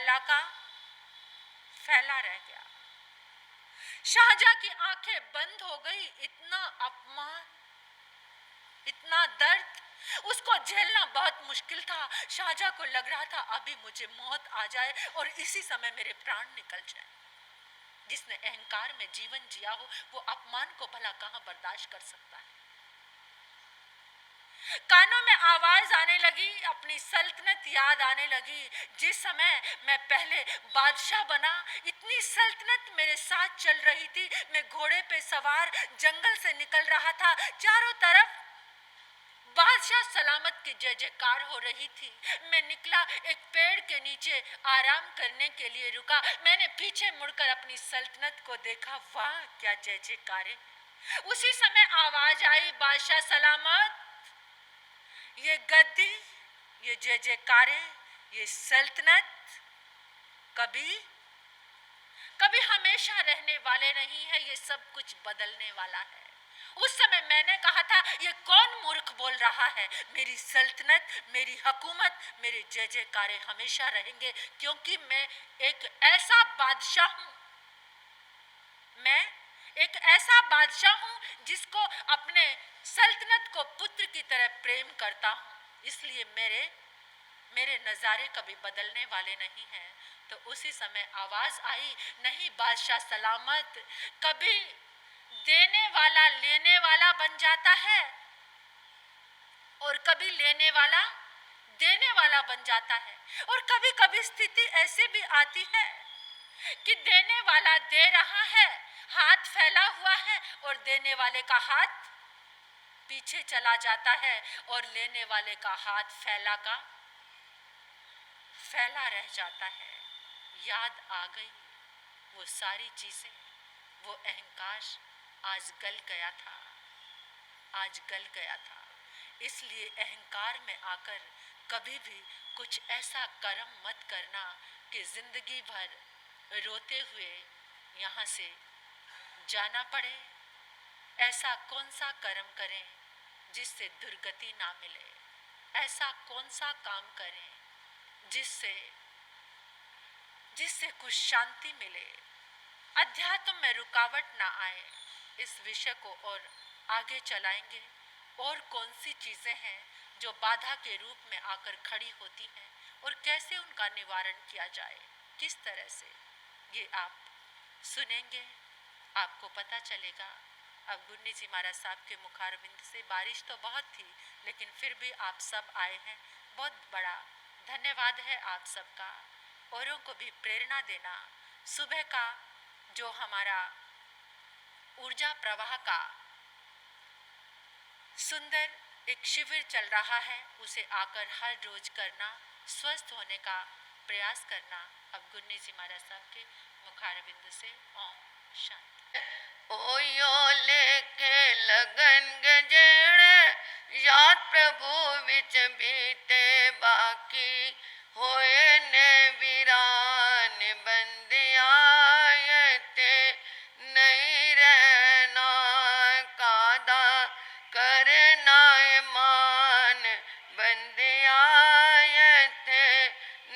का फैला रह गया। शाहजहां की आंखें बंद हो गई। इतना अपमान, इतना दर्द उसको झेलना बहुत मुश्किल था। शाहजहां को लग रहा था अभी मुझे मौत आ जाए और इसी समय मेरे प्राण निकल जाए। जिसने अहंकार में जीवन जिया हो वो अपमान को भला कहां बर्दाश्त कर सकता है। कानों में आवाज आने लगी, अपनी सल्तनत याद आने लगी। जिस समय मैं पहले बादशाह बना, इतनी सल्तनत मेरे साथ चल रही थी। मैं घोड़े पे सवार जंगल से निकल रहा था। चारों तरफ बादशाह सलामत की जय जयकार हो रही थी। मैं निकला, एक पेड़ के नीचे आराम करने के लिए रुका। मैंने पीछे मुड़कर अपनी सल्तनत को देखा। वाह क्या जय जयकार है। उसी समय आवाज आई, बादशाह सलामत। ये गद्दी, ये जय जयकारे, ये सल्तनत कभी कभी हमेशा रहने वाले नहीं है। ये सब कुछ बदलने वाला है। उस समय मैंने कहा था ये कौन मूर्ख बोल रहा है। मेरी सल्तनत, मेरी हुकूमत, मेरे जय जयकारे हमेशा रहेंगे, क्योंकि मैं एक ऐसा बादशाह हूं। मैं एक ऐसा बादशाह हूं जिसको अपने सल्तनत को पुत्र की तरह प्रेम करता हूं। इसलिए मेरे नज़ारे कभी बदलने वाले नहीं हैं। तो उसी समय आवाज आई, नहीं बादशाह सलामत, कभी देने वाला लेने वाला बन जाता है और कभी लेने वाला देने वाला बन जाता है। और कभी कभी स्थिति ऐसी भी आती है कि देने वाला दे रहा है, हाथ फैला हुआ है, और देने वाले का हाथ पीछे चला जाता है और लेने वाले का हाथ फैला रह जाता है। याद आ गई वो सारी चीजें, वो अहंकार आज गल गया था, आज गल गया था। इसलिए अहंकार में आकर कभी भी कुछ ऐसा कर्म मत करना कि जिंदगी भर रोते हुए यहाँ से जाना पड़े। ऐसा कौन सा कर्म करें जिससे दुर्गति ना मिले। ऐसा कौन सा काम करें जिससे कुछ शांति मिले, अध्यात्म में रुकावट ना आए। इस विषय को और आगे चलाएंगे। और कौन सी चीजें हैं जो बाधा के रूप में आकर खड़ी होती हैं और कैसे उनका निवारण किया जाए, किस तरह से, ये आप सुनेंगे, आपको पता चलेगा। अब गुरनी जी महाराज साहब के मुखारबिंद से, बारिश तो बहुत थी लेकिन फिर भी आप सब आए हैं, बहुत बड़ा धन्यवाद है आप सबका। औरों को भी प्रेरणा देना। सुबह का जो हमारा ऊर्जा प्रवाह का सुंदर एक शिविर चल रहा है, उसे आकर हर रोज करना, स्वस्थ होने का प्रयास करना। अब गुरनी जी महाराज साहब के मुखारबिंद से ओम शांति। ओ यो लेके लगन गजेड़े याद प्रभु विच बीते बाकी होए ने वीरान बंदिया ते नहीं रहना कादा करना मान बंदिया ते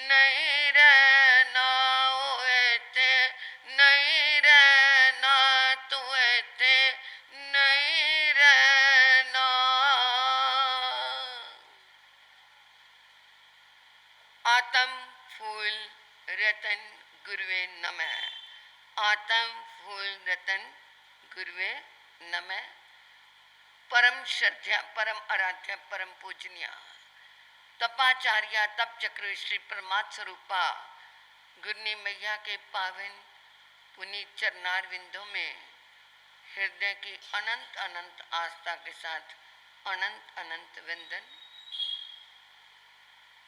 नहीं रहना ते नहीं रहना तू ते नहीं रहना। आत्म फूल रतन गुरुवे नमः। आत्म फूल रतन गुरुवे नमः। परम श्रद्धा, परम आराध्या, परम पूजनीय तपाचार्य तप चक्र श्री परमात्म स्वरूपा गुरनी मैया के पावन पुनीत चरणार विंदों में हृदय की अनंत अनंत आस्था के साथ अनंत अनंत वंदन।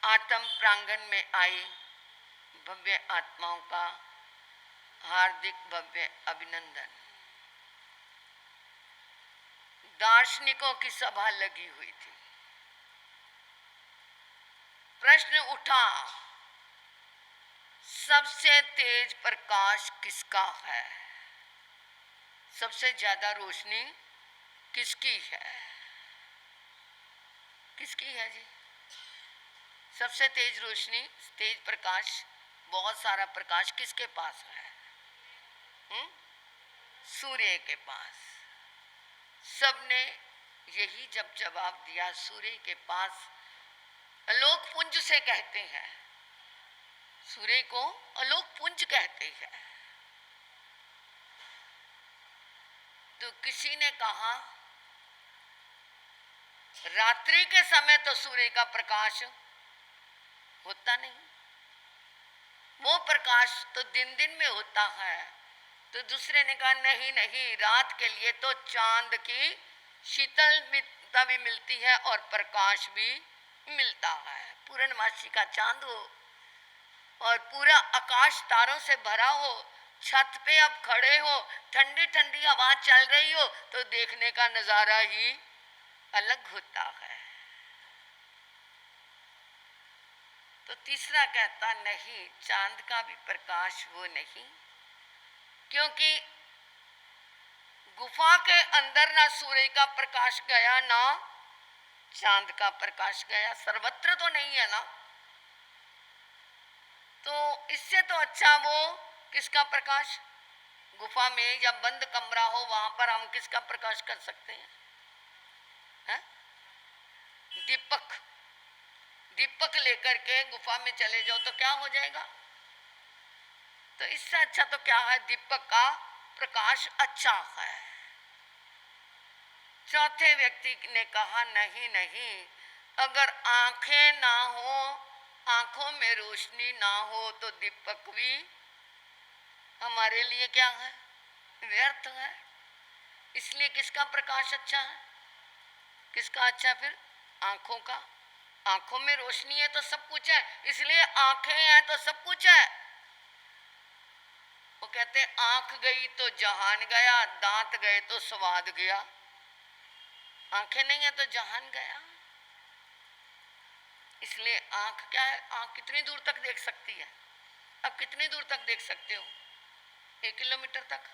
आत्म प्रांगण में आई भव्य आत्माओं का हार्दिक भव्य अभिनंदन। दार्शनिकों की सभा लगी हुई थी। प्रश्न उठा, सबसे तेज प्रकाश किसका है? सबसे ज्यादा रोशनी किसकी है? किसकी है जी? सबसे तेज रोशनी, तेज प्रकाश बहुत सारा प्रकाश किसके पास है? सूर्य के पास। सबने यही जब जवाब दिया सूर्य के पास, आलोक पुंज से कहते हैं, सूर्य को आलोक पुंज कहते हैं। तो किसी ने कहा रात्रि के समय तो सूर्य का प्रकाश होता नहीं, वो प्रकाश तो दिन दिन में होता है। तो दूसरे ने कहा नहीं नहीं, रात के लिए तो चांद की शीतलता भी मिलती है और प्रकाश भी मिलता है। पूर्णमासी का चांद हो और पूरा आकाश तारों से भरा हो, छत पे अब खड़े हो, ठंडी ठंडी हवा चल रही हो, तो देखने का नजारा ही अलग होता है। तो तीसरा कहता नहीं, चांद का भी प्रकाश वो नहीं, क्योंकि गुफा के अंदर ना सूर्य का प्रकाश गया ना चांद का प्रकाश गया, सर्वत्र तो नहीं है ना। तो इससे तो अच्छा वो किसका प्रकाश, गुफा में या बंद कमरा हो वहां पर हम किसका प्रकाश कर सकते हैं? दीपक, दीपक लेकर के गुफा में चले जाओ तो क्या हो जाएगा? तो इससे अच्छा तो क्या है, दीपक का प्रकाश अच्छा है। चौथे व्यक्ति ने कहा नहीं नहीं, अगर आंखें ना हो, आंखों में रोशनी ना हो तो दीपक भी हमारे लिए क्या है, व्यर्थ है। इसलिए किसका प्रकाश अच्छा है? किसका अच्छा? फिर आंखों का। आंखों में रोशनी है तो सब कुछ है, इसलिए आंखें हैं तो सब कुछ है। वो कहते आंख गई तो जहान गया, दांत गए तो स्वाद गया। आंखें नहीं है तो जहान गया। इसलिए आंख क्या है, आंख कितनी दूर तक देख सकती है? अब कितनी दूर तक देख सकते हो? 1 किलोमीटर तक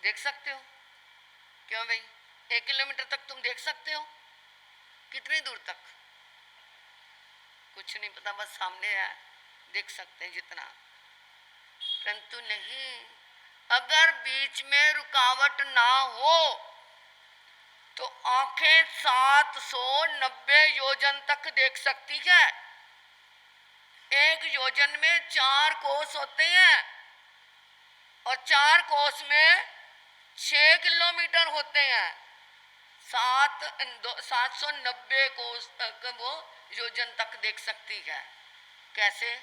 देख सकते हो। क्यों भाई, 1 किलोमीटर तक तुम देख सकते हो? कितनी दूर तक? कुछ नहीं पता, बस सामने है, देख सकते हैं जितना। परंतु नहीं, अगर बीच में रुकावट ना हो तो आंखें 790 योजन तक देख सकती है। 1 योजन में 4 कोस होते हैं और 4 कोस में 6 किलोमीटर होते हैं। 790 कोस तक वो योजन तक देख सकती है। कैसे?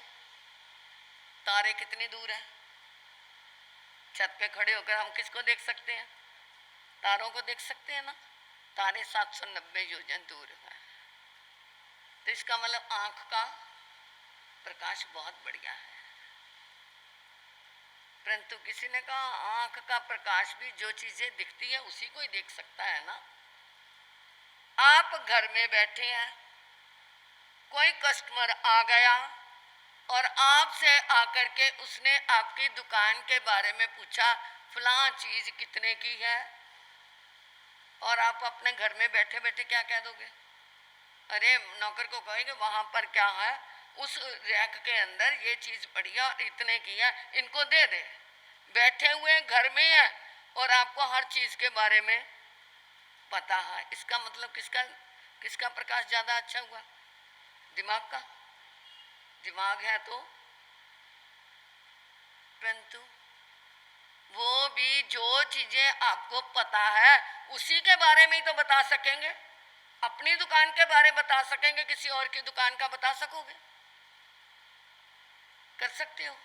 तारे कितनी दूर है? छत पे खड़े होकर हम किसको देख सकते हैं? तारों को देख सकते हैं ना। तारे 790 योजन दूर है। तो इसका मतलब आंख का प्रकाश बहुत बढ़िया है। परंतु किसी ने कहा आंख का प्रकाश भी जो चीजें दिखती है उसी को ही देख सकता है ना। आप घर में बैठे हैं, कोई कस्टमर आ गया और आपसे आकर के उसने आपकी दुकान के बारे में पूछा, फलां चीज कितने की है? और आप अपने घर में बैठे बैठे क्या कह दोगे? अरे नौकर को कहेंगे वहां पर क्या है, उस रैक के अंदर ये चीज बढ़िया इतने की है, इनको दे दे। बैठे हुए घर में है और आपको हर चीज के बारे में पता है। इसका मतलब किसका प्रकाश ज्यादा अच्छा हुआ? दिमाग का। दिमाग है तो, परंतु वो भी जो चीजें आपको पता है उसी के बारे में ही तो बता सकेंगे। अपनी दुकान के बारे में बता सकेंगे, किसी और की दुकान का बता सकोगे? कर सकते हो?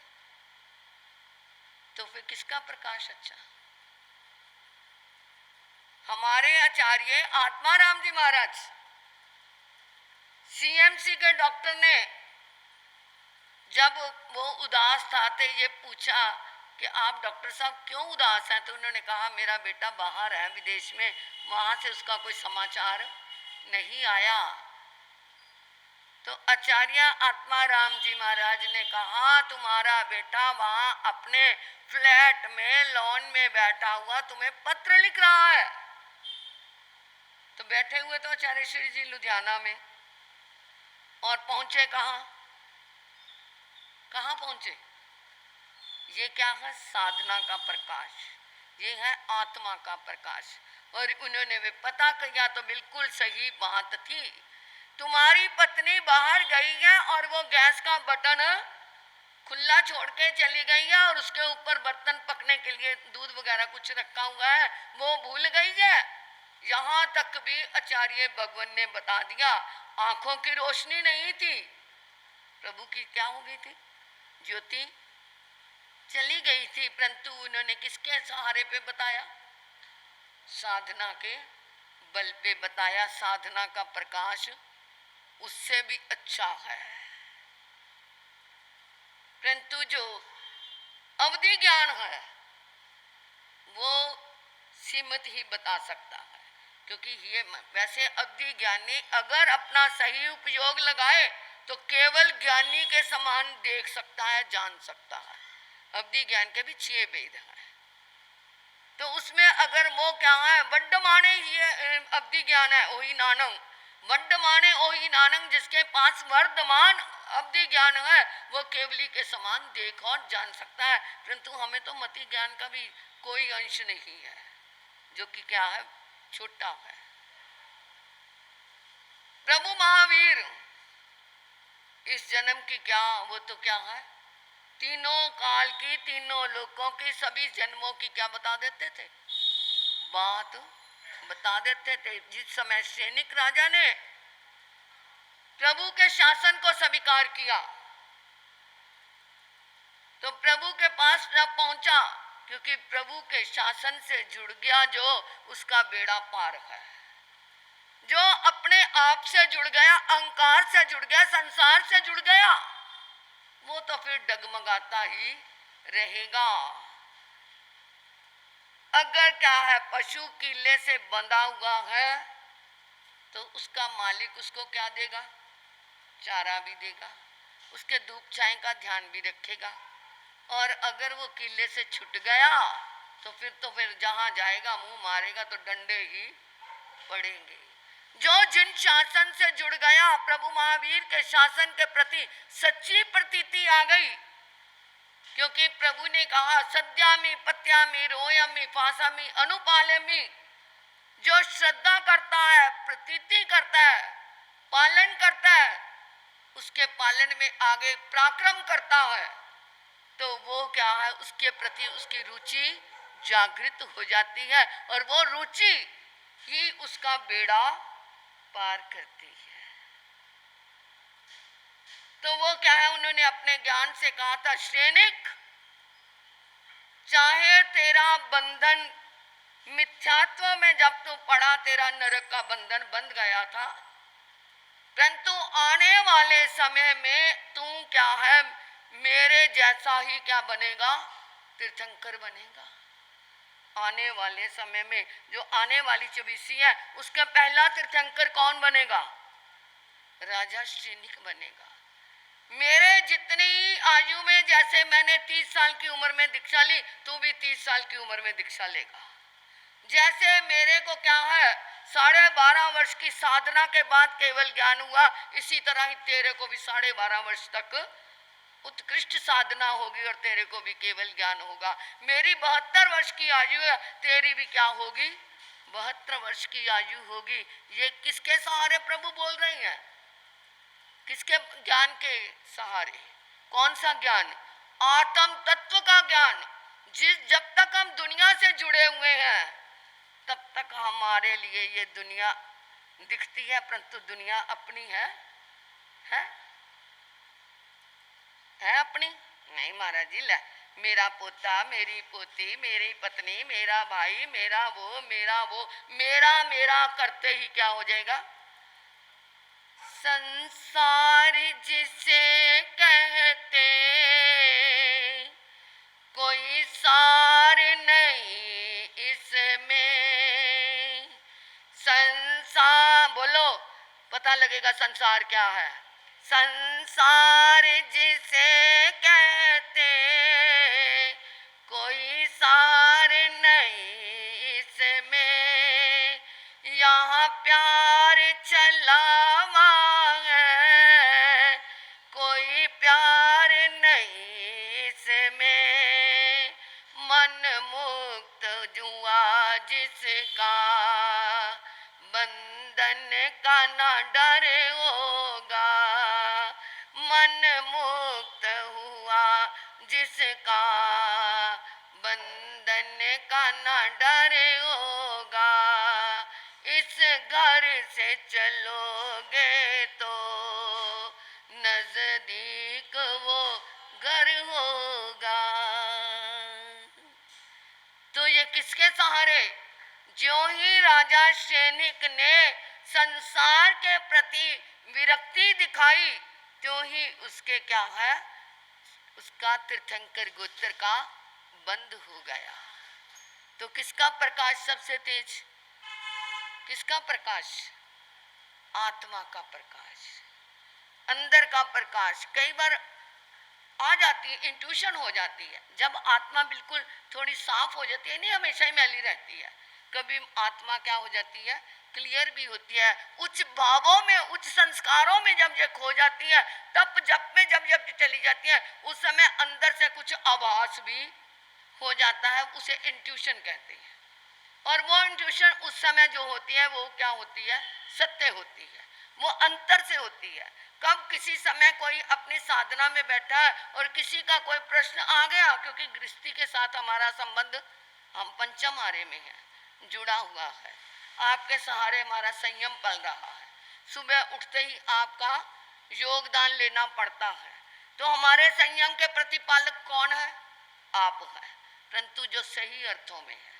तो फिर किसका प्रकाश अच्छा? हमारे आचार्य आत्माराम जी महाराज, सीएमसी के डॉक्टर ने जब वो उदास था तो ये पूछा कि आप डॉक्टर साहब क्यों उदास हैं? तो उन्होंने कहा मेरा बेटा बाहर है विदेश में, वहां से उसका कोई समाचार नहीं आया। तो आचार्य आत्माराम जी महाराज ने कहा तुम्हारा बेटा वहां अपने फ्लैट में लॉन में बैठा हुआ तुम्हें पत्र लिख रहा है। तो बैठे हुए तो आचार्य श्री जी लुधियाना में, और पहुंचे कहाँ? कहाँ पहुंचे? ये क्या है? साधना का प्रकाश, ये है आत्मा का प्रकाश। और उन्होंने वे पता किया तो बिल्कुल सही बात थी। तुम्हारी पत्नी बाहर गई है और वो गैस का बटन खुला छोड़ के चली गई है और उसके ऊपर बर्तन पकने के लिए दूध वगैरह कुछ रखा हुआ है, वो भूल गई है। यहाँ तक भी आचार्य भगवान ने बता दिया, आंखों की रोशनी नहीं थी। प्रभु की क्या हो गई थी? ज्योति चली गई थी, परंतु उन्होंने किसके सहारे पे बताया? साधना के बल पे बताया। साधना का प्रकाश उससे भी अच्छा है। परंतु जो अवधि ज्ञान है वो सीमित ही बता सकता है, क्योंकि ये वैसे अवधि ज्ञानी अगर अपना सही उपयोग लगाए तो केवल ज्ञानी के समान देख सकता है, जान सकता है। अवधि ज्ञान के भी 6 भेद हैं, तो उसमें अगर वो क्या है, वर्धमाने ही अवधि ज्ञान है, वही नानंग वर्धमाने ओही नानंग, जिसके पास वर्धमान अवधि ज्ञान है वो केवली के समान देख और जान सकता है। परंतु हमें तो मति ज्ञान का भी कोई अंश नहीं है, जो कि क्या है, छोटा है। प्रभु महावीर इस जन्म की क्या, वो तो क्या है, तीनों काल की, तीनों लोकों की, सभी जन्मों की क्या बता देते थे, बात बता देते थे। जिस समय सैनिक राजा ने प्रभु के शासन को स्वीकार किया तो प्रभु के पास जब पहुंचा, क्योंकि प्रभु के शासन से जुड़ गया जो, उसका बेड़ा पार है। जो अपने आप से जुड़ गया, अहंकार से जुड़ गया, संसार से जुड़ गया, वो तो फिर डगमगाता ही रहेगा। अगर क्या है, पशु किले से बंधा हुआ है तो उसका मालिक उसको क्या देगा, चारा भी देगा, उसके धूप छाए का ध्यान भी रखेगा। और अगर वो किले से छूट गया तो फिर जहां जाएगा मुंह मारेगा तो डंडे ही पड़ेंगे। जो जिन शासन से जुड़ गया, प्रभु महावीर के शासन के प्रति सच्ची प्रतीति आ गई, क्योंकि प्रभु ने कहा सद्यामि पत्यामि रोयमि फासामि अनुपालमि। जो श्रद्धा करता है, प्रतीति करता है, पालन करता है, उसके पालन में आगे पराक्रम करता है, तो वो क्या है, उसके प्रति उसकी रुचि जागृत हो जाती है और वो रुचि ही उसका बेड़ा पार करती है। तो वो क्या है, उन्होंने अपने ज्ञान से कहा था, सैनिक चाहे तेरा बंधन मिथ्यात्व में जब तू पड़ा, तेरा नरक का बंधन बंध गया था, परंतु आने वाले समय में तू क्या है, मेरे जैसा ही क्या बनेगा, तीर्थंकर बनेगा। आने वाले समय में जो आने वाली 24वीं है, उसका पहला तीर्थंकर कौन बनेगा, राजा सैनिक बनेगा। मेरे जितनी आयु में, जैसे मैंने 30 साल की उम्र में दीक्षा ली, तू भी 30 साल की उम्र में दीक्षा लेगा। जैसे मेरे को क्या है 12.5 वर्ष की साधना के बाद केवल ज्ञान हुआ, इसी तरह ही तेरे को भी 12.5 वर्ष तक उत्कृष्ट साधना होगी और तेरे को भी केवल ज्ञान होगा। मेरी 72 वर्ष की आयु है, तेरी भी क्या होगी, 72 वर्ष की आयु होगी। ये किसके सहारे प्रभु बोल रहे हैं, किसके ज्ञान के सहारे? कौन सा ज्ञान? आत्म तत्व का ज्ञान। जब तक हम दुनिया से जुड़े हुए हैं तब तक हमारे लिए ये दुनिया दिखती है, परंतु दुनिया अपनी है अपनी नहीं महाराज जी। ले, मेरा पोता, मेरी पोती, मेरी पत्नी, मेरा भाई, मेरा वो, मेरा करते ही क्या हो जाएगा, संसार जिसे कहते कोई सार नहीं इसमें। संसार बोलो, पता लगेगा संसार क्या है। संसार जिसे कहते कोई सार नहीं इसमें, यहाँ प्यार चलावा है, कोई प्यार नहीं इसमें। जिसका बंधन का ना डर होगा, मन मुक्त हुआ जिसका बंधन का ना डर होगा, इस घर से चलोगे तो नजदीक वो घर होगा। तो ये किसके सहारे? ज्यों ही राजा सैनिक ने संसार के प्रति विरक्ति दिखाई, त्यों ही उसके क्या है, उसका तीर्थंकर गोत्र का बंद हो गया। तो किसका प्रकाश सबसे तेज? किसका प्रकाश? आत्मा का प्रकाश, अंदर का प्रकाश। कई बार आ जाती है, इंट्यूशन हो जाती है। जब आत्मा बिल्कुल थोड़ी साफ हो जाती है, नहीं हमेशा ही मैली रहती है, कभी आत्मा क्या हो जाती है, क्लियर भी होती है। उच्च भावों में, उच्च संस्कारों में जब ये खो जाती है, तब जब में जब जब चली जाती है, उस समय अंदर से कुछ आभास भी हो जाता है, उसे इंट्यूशन कहते हैं। और वो इंट्यूशन उस समय जो होती है वो क्या होती है, सत्य होती है, वो अंतर से होती है। कब किसी समय कोई अपनी साधना में बैठा है और किसी का कोई प्रश्न आ गया, क्योंकि गृहस्थी के साथ हमारा संबंध, हम पंचम आरे में है, जुड़ा हुआ है, आपके सहारे हमारा संयम पल रहा है, सुबह उठते ही आपका योगदान लेना पड़ता है। तो हमारे संयम के प्रतिपालक कौन है? आप है, परंतु जो सही अर्थों में है,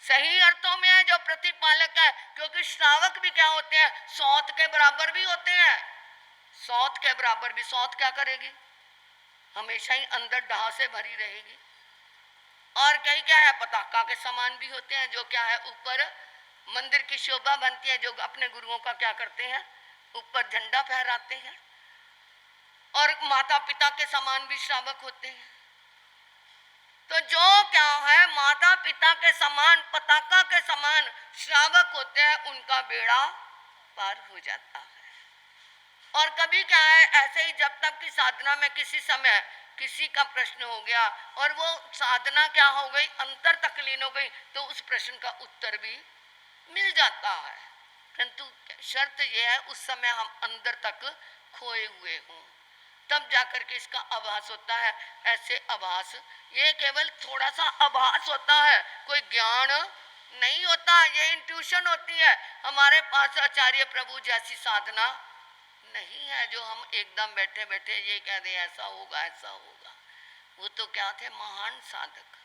सही अर्थों में है, जो प्रतिपालक है। क्योंकि श्रावक भी क्या होते हैं, सौत के बराबर भी होते हैं। सौत के बराबर भी, सौत क्या करेगी, हमेशा ही अंदर डाह से भरी रहेगी। और कई क्या है, पताका के समान भी होते हैं, जो क्या है ऊपर मंदिर की शोभा बनती है, जो अपने गुरुओं का क्या करते हैं, ऊपर झंडा फहराते हैं। और माता पिता के समान भी श्रावक होते हैं। तो जो क्या है, माता पिता के समान, पताका के समान श्रावक होते हैं, उनका बेड़ा पार हो जाता है। और कभी क्या है, ऐसे ही जब तक की साधना में किसी समय किसी का प्रश्न हो गया और वो साधना क्या हो गई, अंतर तक लीन हो गई, तो उस प्रश्न का उत्तर भी मिल जाता है। परंतु शर्त यह है, उस समय हम अंदर तक खोए हुए हों, तब जाकर के इसका आभास होता है। ऐसे आभास, ये केवल थोड़ा सा आभास होता है, कोई ज्ञान नहीं होता, ये इंट्यूशन होती है। हमारे पास आचार्य प्रभु जैसी साधना नहीं है, जो हम एकदम बैठे बैठे ये कह दे ऐसा होगा ऐसा होगा। वो तो क्या थे, महान साधक।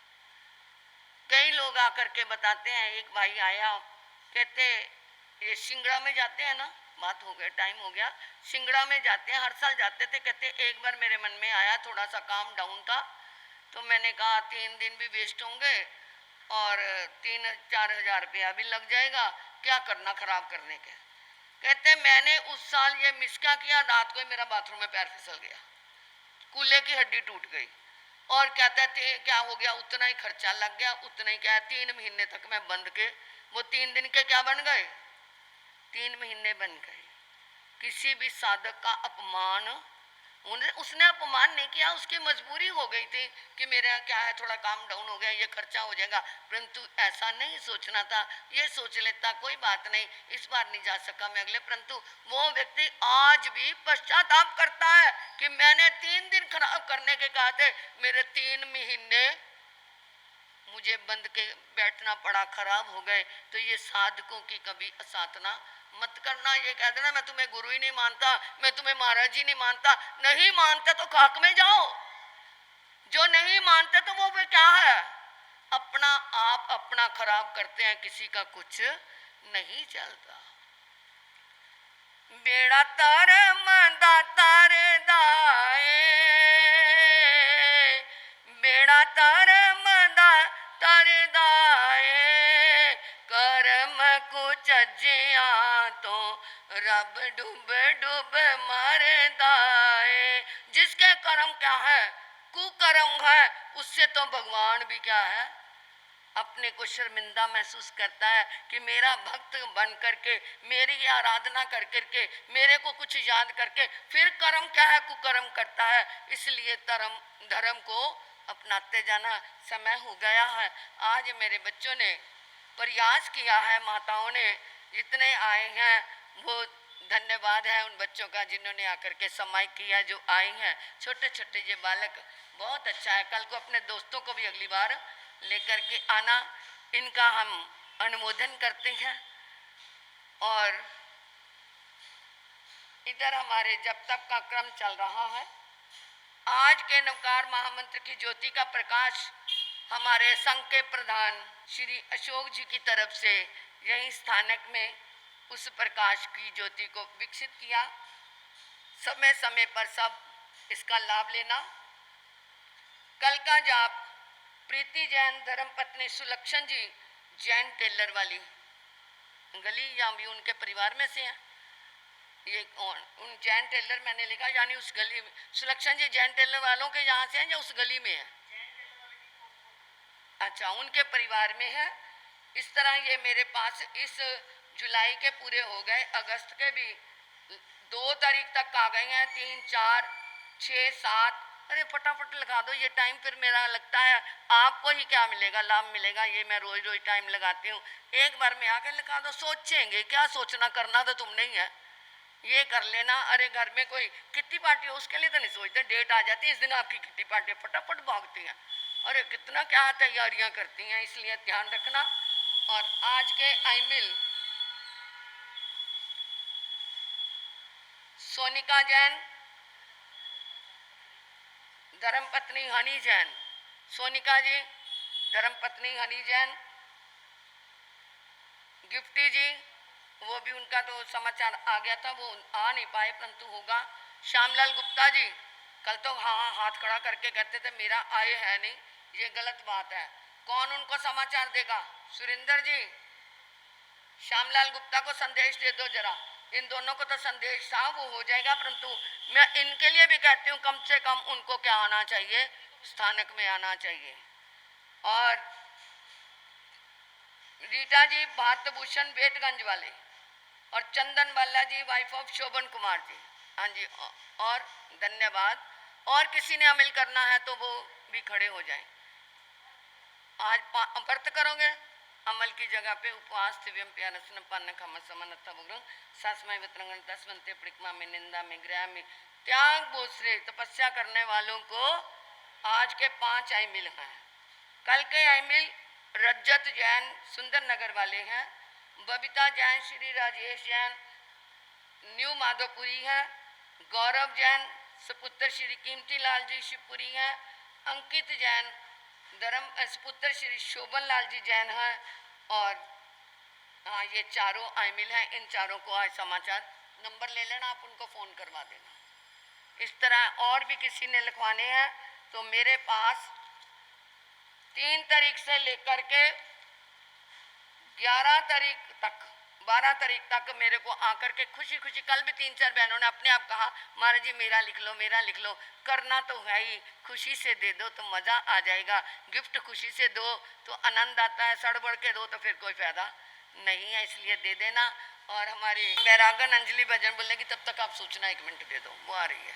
कई लोग आकर के बताते हैं, एक भाई आया, कहते ये सिंगड़ा में जाते हैं ना, बात हो गया, टाइम हो गया, सिंगड़ा में जाते हैं, हर साल जाते थे। कहते एक बार मेरे मन में आया, थोड़ा सा काम डाउन था, तो मैंने कहा 3 दिन भी वेस्ट होंगे और 3-4 हज़ार रुपया भी लग जाएगा, क्या करना खराब करने के। कहते मैंने उस साल ये मिस क्या किया, रात को मेरा बाथरूम में पैर फिसल गया, कूल्हे की हड्डी टूट गई। और कहते थे क्या हो गया, उतना ही खर्चा लग गया, उतना ही क्या, 3 महीने तक मैं बंद के, वो 3 दिन के क्या बन गए, 3 महीने बन गए। किसी भी साधक का अपमान, उसने अपमान नहीं किया, उसकी मजबूरी हो गई थी कि मेरा क्या है, थोड़ा काम डाउन हो गया, ये खर्चा हो जाएगा। परंतु ऐसा नहीं सोचना था, ये सोच लेता कोई बात नहीं, इस बार नहीं जा सका मैं अगले। परंतु वो व्यक्ति आज भी पश्चाताप करता है कि मैंने 3 दिन खराब करने के कहा थे, मेरे 3 महीने मुझे बंद के बैठना पड़ा, खराब हो गए। तो ये साधकों की कभी असाधना मत करना। ये कह देना मैं तुम्हें गुरु ही नहीं मानता, मैं तुम्हें महाराज जी नहीं मानता। नहीं मानते तो खाक में जाओ। जो नहीं मानते तो वो क्या है, अपना आप अपना खराब करते हैं, किसी का कुछ नहीं चलता। बेड़ा तार मंदा तारे दाए, बेड़ा तार मंदा तारे दाए, कर्म कुछ जिया तो रब डूब डूब मारे दाए। जिसके कर्म क्या है, कुकर्म है, उससे तो भगवान भी क्या है, अपने को शर्मिंदा महसूस करता है कि मेरा भक्त बन करके, मेरी आराधना कर करके, मेरे को कुछ याद करके फिर कर्म क्या है, कुकर्म करता है। इसलिए धर्म को अपनाते जाना। समय हो गया है। आज मेरे बच्चों ने प्रयास किया है माताओं ने, जितने आए हैं वो धन्यवाद है उन बच्चों का जिन्होंने आकर के समय किया, जो आई हैं छोटे छोटे ये बालक, बहुत अच्छा है। कल को अपने दोस्तों को भी अगली बार लेकर के आना, इनका हम अनुमोदन करते हैं। और इधर हमारे जब तक का क्रम चल रहा है, आज के नवकार महामंत्र की ज्योति का प्रकाश हमारे संघ के प्रधान श्री अशोक जी की तरफ से यही स्थानक में उस प्रकाश की ज्योति को विकसित किया। समय समय पर सब इसका लाभ लेना। कल का जाप प्रीति जैन धर्मपत्नी सुलक्षण जी जैन टेलर वाली गली, या भी उनके परिवार में से हैं ये उन जैन टेलर मैंने लिखा, यानी उस गली में सुलक्षण जी जैन टेलर वालों के यहाँ से हैं या उस गली में है? अच्छा, उनके परिवार में है। इस तरह ये मेरे पास इस जुलाई के पूरे हो गए, अगस्त के भी 2 तारीख तक आ गए हैं, 3, 4, 6, 7। अरे फटाफट लगा दो ये टाइम, फिर मेरा लगता है आपको ही क्या मिलेगा, लाभ मिलेगा। ये मैं रोज रोज टाइम लगाती हूँ, एक बार में आके लगा दो। सोचेंगे क्या, सोचना करना तो तुम नहीं है, ये कर लेना। अरे घर में कोई किट्टी पार्टी हो उसके लिए तो नहीं सोचते, डेट आ जाती है इस दिन आपकी किट्टी पार्टी, फटाफट भागती हैं। अरे कितना क्या तैयारियां करती हैं, इसलिए ध्यान रखना। और आज के आईमिल सोनिका जैन धर्मपत्नी हनी जैन, सोनिका जी धर्मपत्नी हनी जैन, गिफ्टी जी वो भी उनका तो समाचार आ गया था, वो आ नहीं पाए परंतु होगा। श्यामलाल गुप्ता जी कल तो हाँ हाथ खड़ा करके कहते थे मेरा आए है नहीं, ये गलत बात है। कौन उनको समाचार देगा? सुरेंद्र जी, श्यामलाल गुप्ता को संदेश दे दो जरा। इन दोनों को तो संदेश था, वो हो जाएगा, परंतु मैं इनके लिए भी कहती हूँ कम से कम उनको क्या आना चाहिए, स्थानक में आना चाहिए। और रीटा जी भारत भूषण बेटगंज वाले, और चंदन बाला जी वाइफ ऑफ शोभन कुमार जी, हाँ जी, और धन्यवाद। और किसी ने अमल करना है तो वो भी खड़े हो जाएं। आज व्रत करोगे, अमल की जगह पे उपवास दिव्यम प्यारसन पान खम समन अथवग्रह सासमय वित्रंगन दसवंते परिक्रमा में निंदा में ग्रह में त्याग बोसरे तपस्या करने वालों को आज के 5 आईमिल हैं। कल के आईमिल रज्जत जैन सुंदर नगर वाले हैं, बबीता जैन श्री राजेश जैन न्यू माधोपुरी है, गौरव जैन सपुत्र श्री कीमती लाल जी शिवपुरी हैं, अंकित जैन धर्म सपुत्र श्री शोभन लाल जी जैन हैं। और हाँ, ये चारों आईमिल हैं। इन चारों को आज समाचार नंबर ले लेना, आप उनको फ़ोन करवा देना। इस तरह और भी किसी ने लिखवाने हैं तो मेरे पास 3 तारीख से लेकर के 11 तारीख तक 12 तारीख तक मेरे को आकर के खुशी खुशी, कल भी 3-4 बहनों ने अपने आप कहा महाराज जी मेरा लिख लो, मेरा लिख लो। करना तो है ही, खुशी से दे दो तो मज़ा आ जाएगा। गिफ्ट खुशी से दो तो आनंद आता है, सड़बड़ के दो तो फिर कोई फायदा नहीं है, इसलिए दे देना। और हमारी मैरागन अंजलि भजन बोलेगी, तब तक आप सूचना 1 मिनट दे दो, वो आ रही है।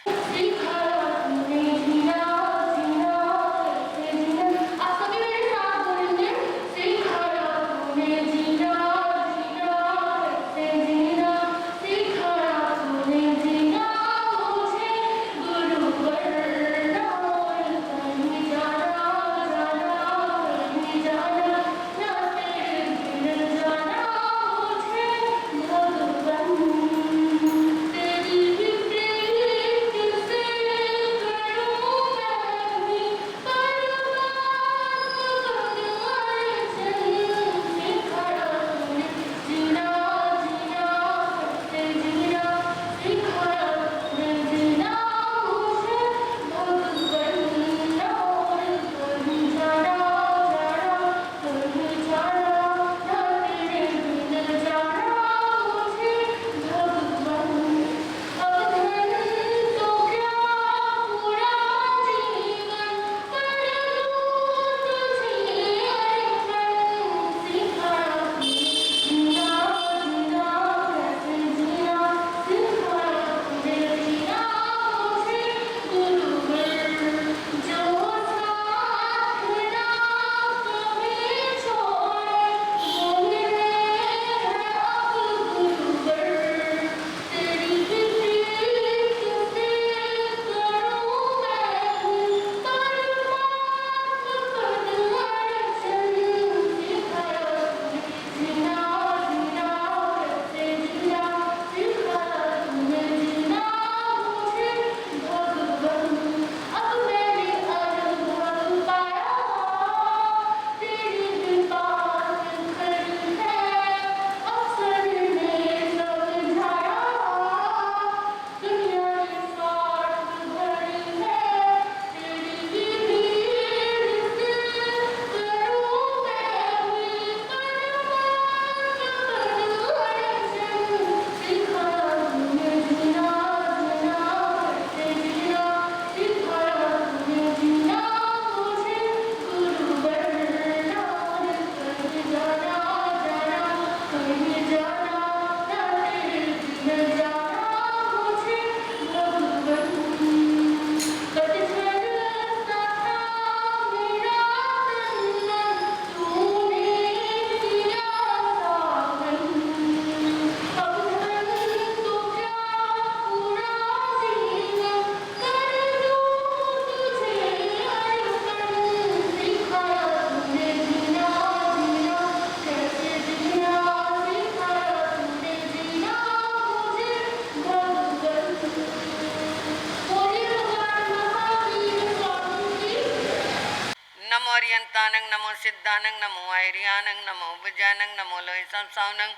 सिद्धानंग नमो आयरियानंग नमो विजयानंग नमो लोय संसावनंग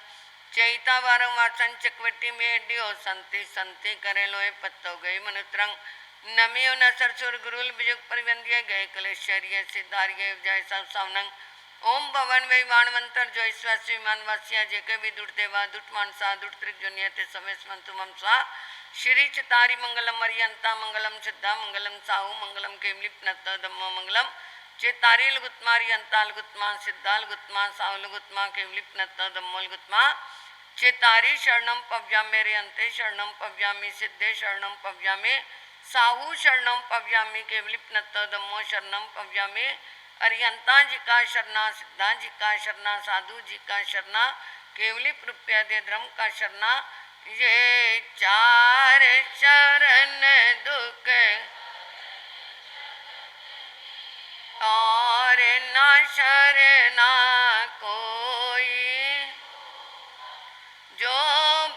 चैता वारं वासन चकवटी में हड्डियों संति संति करे लोय पत्तो गई मनुत्रंग नमियो न सरसुर गुरुल बिजुग परिवंदिय गए कलेश्वरिय सिद्धार्य जय संसावनंग ओम भवन वै वाणवंतर जो ईश्वसी मानवासिया जे के भी दुट देवा दुट मानसा दुट त्रिक जुनियते समय संतु मम स्वा श्री चितारी मंगलम मरियंता मंगलम सिद्धा मंगलम साहु मंगलम केमलिप नत्ता धम्मो मंगलम चितारी लुगुत्मारी अंता लुगुत्मा सिद्धा लुगुत्मा साहु लुगुत्मा केमलिप नत्ता धम्मो लुगुत्मा चितारी शरणम पव्यामे रे अंते शरणम पव्यामी सिद्धे शरणम पव्यामे साहु शरणम पव्यामी केवलिप नत्ता धम्मो शरणम पव्यामे अरिहंता जी का शरणा सिद्धा जी का शरणा साधु जी का शरणा केवली रुपया दे धर्म का शरणा ये चार शरण दुख और न शरणा कोई जो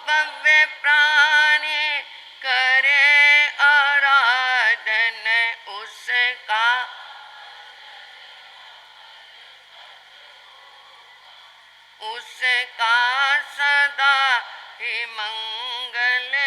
भव्य प्राणी करे आराधन उसका उसका सदा ही मंगल